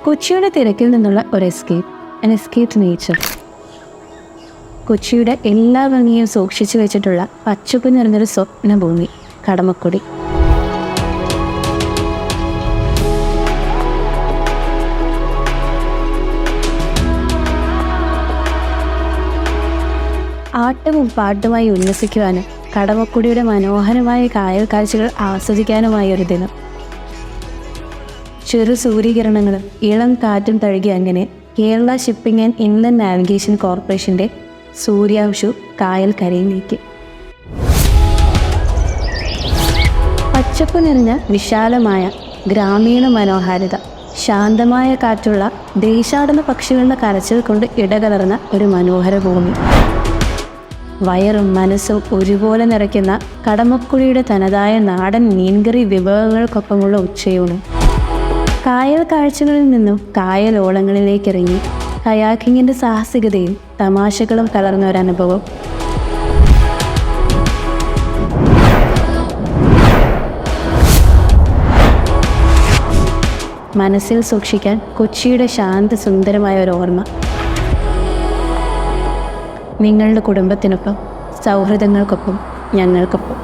കൊച്ചിയുടെ തിരക്കിൽ നിന്നുള്ള ഒരു എസ്കേപ്പ് നേച്ചർ. കൊച്ചിയുടെ എല്ലാ ഭംഗിയും സൂക്ഷിച്ചു വെച്ചിട്ടുള്ള പച്ചപ്പ് നിറഞ്ഞൊരു സ്വപ്നഭൂമി കടമക്കുടി. ആട്ടവും പാട്ടുമായി ഉല്ലസിക്കുവാനും കടമക്കുടിയുടെ മനോഹരമായ കായൽ കാഴ്ചകൾ ആസ്വദിക്കാനുമായ ഒരു ദിനം. ചെറു സൂര്യകിരണങ്ങളും ഇളം കാറ്റും തഴുകി അങ്ങനെ Kerala shipping and inland navigation കോർപ്പറേഷൻ്റെ സൂര്യാംശു കായൽ കരയിലേക്ക്. പച്ചപ്പ് നിറഞ്ഞ വിശാലമായ ഗ്രാമീണ മനോഹാരിത, ശാന്തമായ കാറ്റുള്ള ദേശാടന പക്ഷികളുടെ കരച്ചിൽ കൊണ്ട് ഇടകലർന്ന ഒരു മനോഹര ഭൂമി. വയറും മനസ്സും ഒരുപോലെ നിറയ്ക്കുന്ന കടമക്കുടിയുടെ തനതായ നാടൻ മീൻകറി വിഭവങ്ങൾക്കൊപ്പമുള്ള ഉച്ചയൂണ്. കായൽ കാഴ്ചകളിൽ നിന്നും കായലോളങ്ങളിലേക്ക് ഇറങ്ങി കയാക്കിങ്ങിൻ്റെ സാഹസികതയും തമാശകളും കലർന്ന ഒരനുഭവം. മനസ്സിൽ സൂക്ഷിക്കാൻ കൊച്ചിയുടെ ശാന്തസുന്ദരമായ ഒരു ഓർമ്മ. നിങ്ങളുടെ കുടുംബത്തിനൊപ്പം, സൗഹൃദങ്ങൾക്കൊപ്പം, ഞങ്ങൾക്കൊപ്പം.